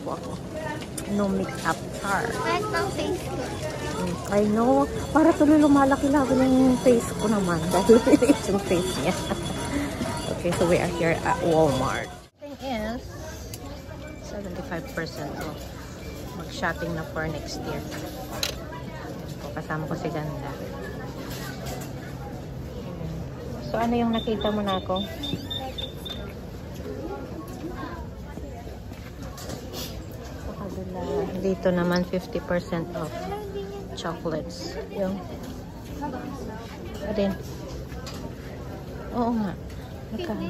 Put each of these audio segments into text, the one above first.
po ako. No makeup char. Kahit ng face ko. I know. Para tuloy lumalaki-laki yung face ko naman. Dahil yung face niya. Okay, so we are here at Walmart. Thing is, 75% off. Mag-shopping na for next year. Kasama ko si Ganda. So, ano yung nakita mo na ako? Dito naman 50% off chocolates. Yung din. Oo nga. Magkano?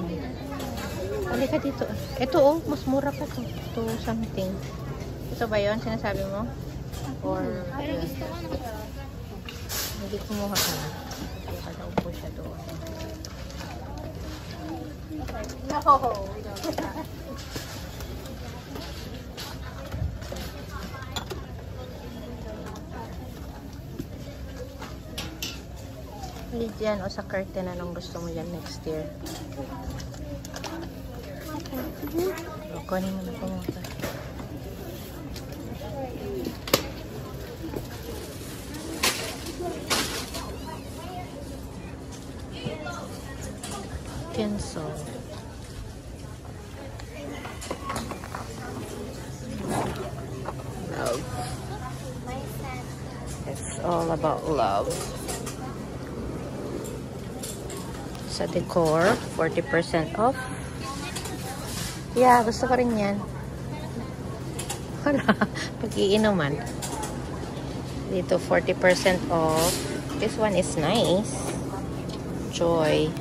Halika dito. Ito oh, mas mura pa to. Ito something. Ito ba yun? Sinasabi mo? Or hindi kumuha ka na. Kada upo siya doon. No, we don't do that. Dyan o sa curtain, anong gusto mo yan next year? Kunin mo na pumunta. Pencil. Love. It's all about love. Sa decor, 40% off. Yeah, gusto ko rin yan. Wala, pag-iinuman. Dito, 40% off. This one is nice. Joy.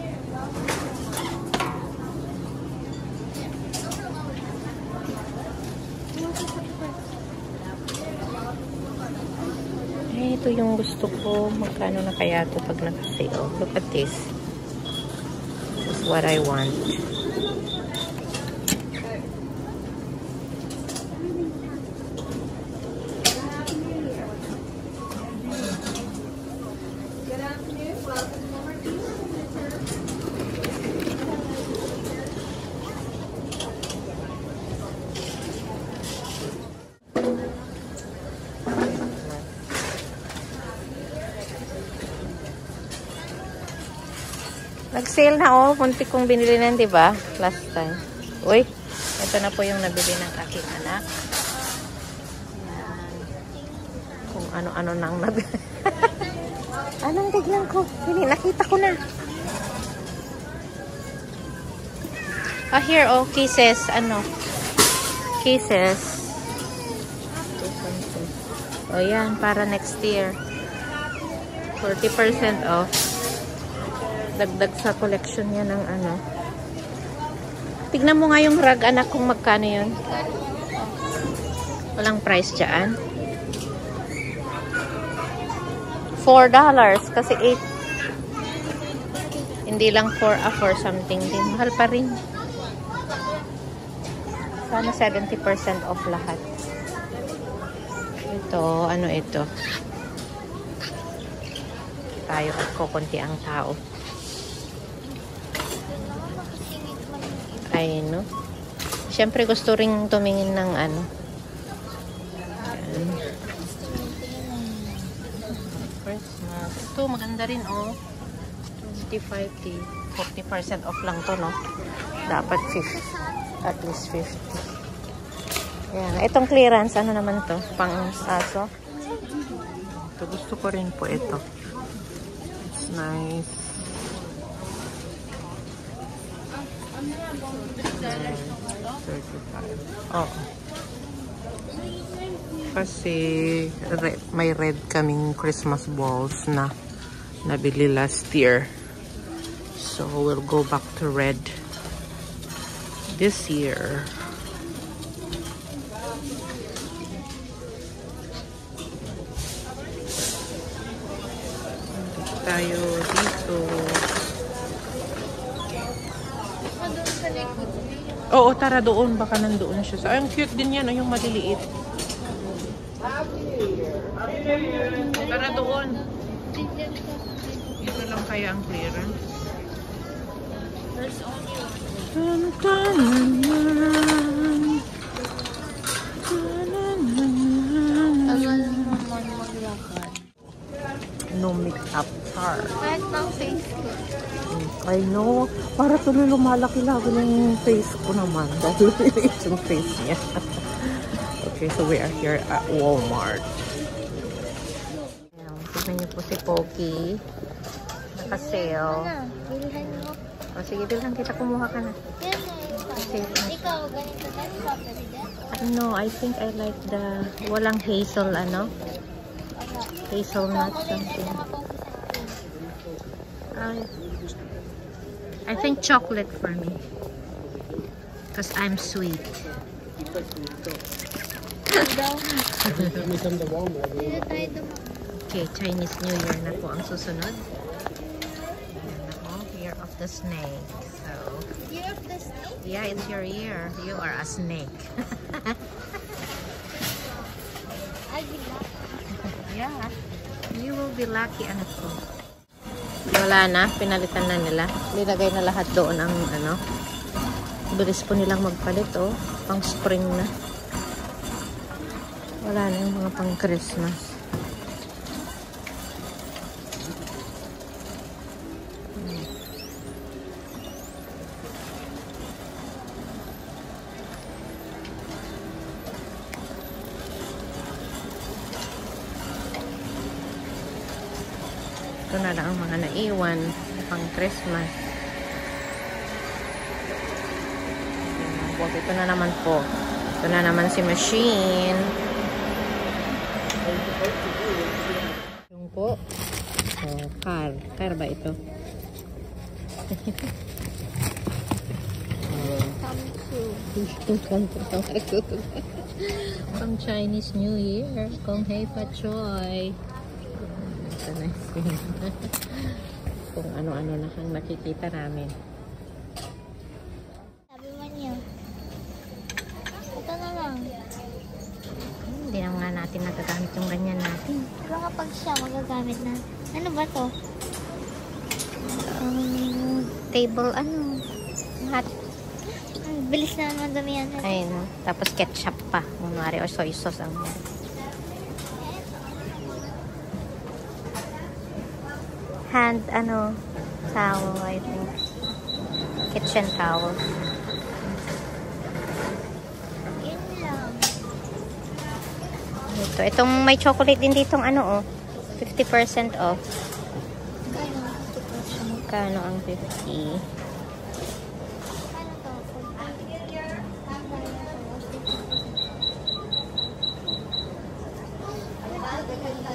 Eh, ito yung gusto ko. Magkano na kaya ito pag naka-sale? Look at this. This is what I want. Nag-sale na oh. Munti kong binili na, di ba? Last time. Uy, ito na po yung nabili ng aking anak. Yan. Kung ano-ano nang nabili. Anong tignan ko? Hindi, nakita ko na. Ah, here oh, kisses. Ano? Kisses. Oh, yan. Para next year. 40% off. Dagdag sa collection niya ng ano. Tignan mo nga yung rug, anak, kung magkano yun. Walang price dyan. $4 kasi 8. Hindi lang 4 something din. Mahal pa rin. Sana 70% off lahat. Ito, ano ito? Tayo at kukunti ang tao. Ay, no? Siyempre gusto ring tumingin ng ano. Ayan. Christmas. Ito, maganda rin, oh. 25, 40% off lang to, no? Dapat 50. At least 50. Ayan. Itong clearance, ano naman to? Pang aso. Ito, gusto ko rin po ito. It's nice. 35. Oh. Kasi may red kaming Christmas balls na nabili last year. So we'll go back to red this year. Tayo dito. Oo, tara doon. Baka nandoon siya. So, ang cute din yan. Yung maliliit. Tara doon. Ito lang kaya ang clearance. heart. Kahit ng face ko. I know. Para tuloy lumalaki lagi ng face ko naman. Dahil yung face niya. Okay, so we are here at Walmart. Ayan, tignan niyo po si Poki. Naka-sale. Ano? Bilhan mo. O sige, bilhan kita. Kumuha ka na. Yan na. Ikaw, ganito na. Strawberry din. No, I think I like the walang hazel, ano? Hazelnut something. I think chocolate for me. Because I'm sweet. Okay, Chinese New Year na po ang susunod. Year of the Snake. So, Year of the snake? yeah, it's your year. You are a snake. I'll be lucky. Yeah. You will be lucky, anak ko. Wala na. Pinalitan na nila. Nilagay na lahat doon ang ano. Bilis po nilang magpalit, oh. Pang spring na. Wala na yung mga pang Christmas. Ito na lang ang mga naiwan pang Christmas. Ito na naman po. Ito na naman si machine. Yung po. Oh, car. Car ba ito? From Chinese New Year. Kung Hei Pa Choy. Kung ano-ano na kang nakikita namin. Sabi mo niyo. Ito na lang. Hindi na nga natin nagagamit yung ganyan natin. Pero kapag siya magagamit na. Ano ba to? Table, hot. Bilis na naman damihan. Ayun. Tapos ketchup pa. Kunwari, o soy sauce ang hand, towel, I think. Kitchen towel. Yun lang. Ito. Itong may chocolate din ditong 50% off. Kano ang 50?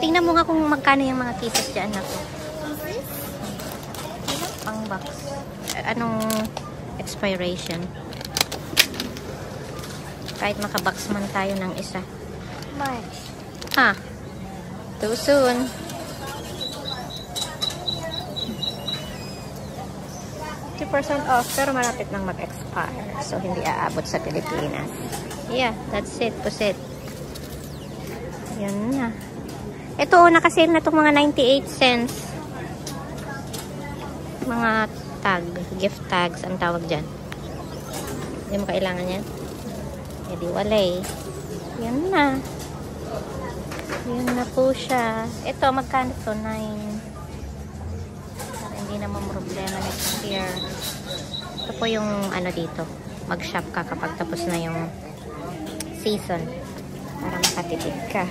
Tingnan mo nga kung magkano yung mga kisses dyan ako. Pang box. Anong expiration? Kahit makabox man tayo ng isa. March. Too soon. %50 off pero malapit nang mag-expire. So, hindi aabot sa Pilipinas. Yeah, that's it. Pusit. Yan na. Ito, nakasale na itong mga 98 cents. Mga tag, gift tags ang tawag dyan. Hindi mo kailangan yan. E di walay. Yan na. Yan na po siya. Ito, magkano to? 9. Para hindi naman problema next year. Ito po yung dito. Mag-shop ka kapag tapos na yung season. Para makatipid ka.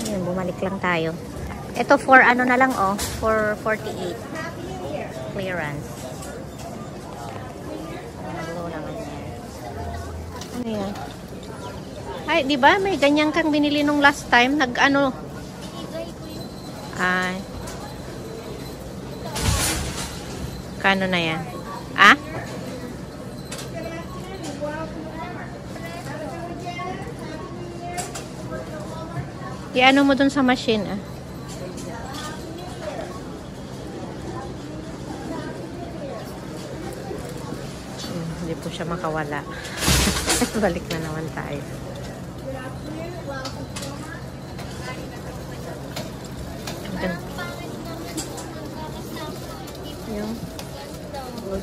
Ayun, bumalik lang tayo. Ito for na lang for 48 clearance. Low naman yan. Ano yan? Ay, di ba may ganyan kang binili nung last time? Ay. Kano na yan? I-ano mo dun sa machine, Hindi po siya makawala. Balik na naman tayo. Yung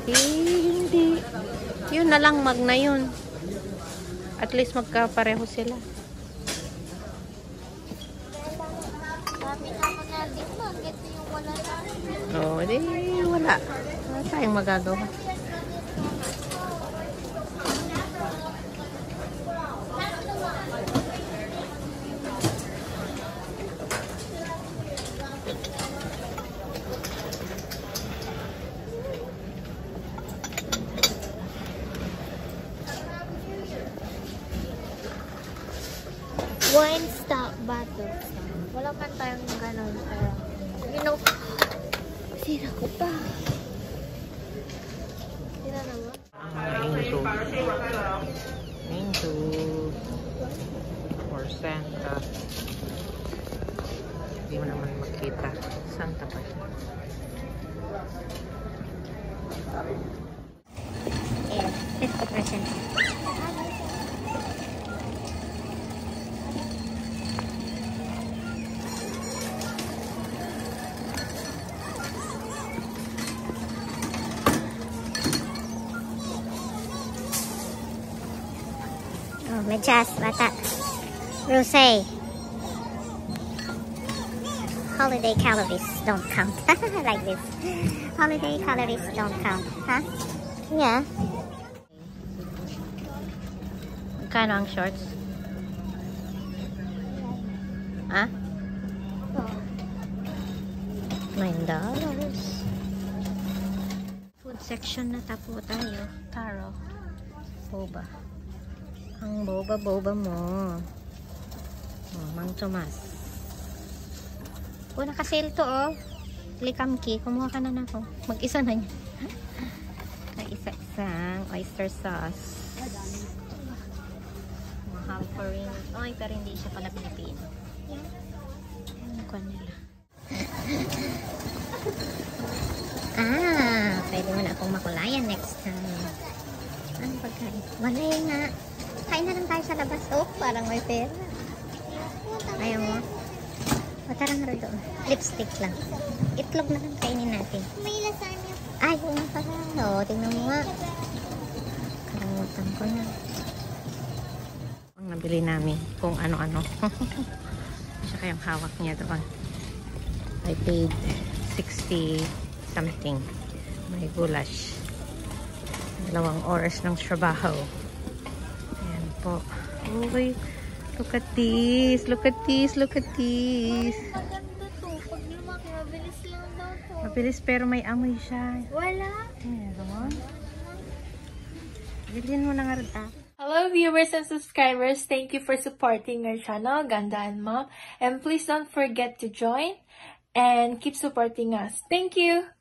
hindi. Yun na lang, mag na yun. At least magkapareho sila. Sabi naman natin, Oh, di wala. Wala tayong magagawa. One stop bottle. Wala man tayong ganun. Pero, you know, sira ko pa. Sira naman. Into or Santa. Hindi mo naman makita. Santa pa ito. Yeah, 50%. Oh, medyas, bata. Rosé. Holiday calories don't count. Like this. Holiday calories don't count. Huh? Yeah. Magkano ang shorts? Ha? $9. Food section na tapo tayo. Taro. Boba. Ang boba-boba mo. Oh, Mang Tomas. Oh, naka-sale to, oh. Likamki. Kumuha ka na ako. Mag-isa na niya. Isa-isang oyster sauce. Mahal pa rin. Ay, pero hindi siya pala Pilipino. Ano ko nila? Pwede mo na akong makulayan next time. Ano pagkain? Wala nga. Kain na lang tayo sa labas. Oh, parang may pera. Ayaw mo? O, tara nga rin doon. Lipstick lang. Itlog na lang kainin natin. May lasagna. Ay, yung pala. O, tingnan mo nga. Kalimutan ko na. Ang nabili namin kung ano-ano. Tsaka yung hawak niya doon. I paid 60 something. May goulash. 2 oras ng trabaho. Ayan po. Okay. Look at this. Look at this. Look at this. Maganda to. Pag lumaki, mabilis lang daw to. Mabilis pero may amoy siya. Wala. Meron. Bilhin mo na nga rin, ah. Hello viewers and subscribers, thank you for supporting our channel, Ganda and Mom. And please don't forget to join and keep supporting us. Thank you!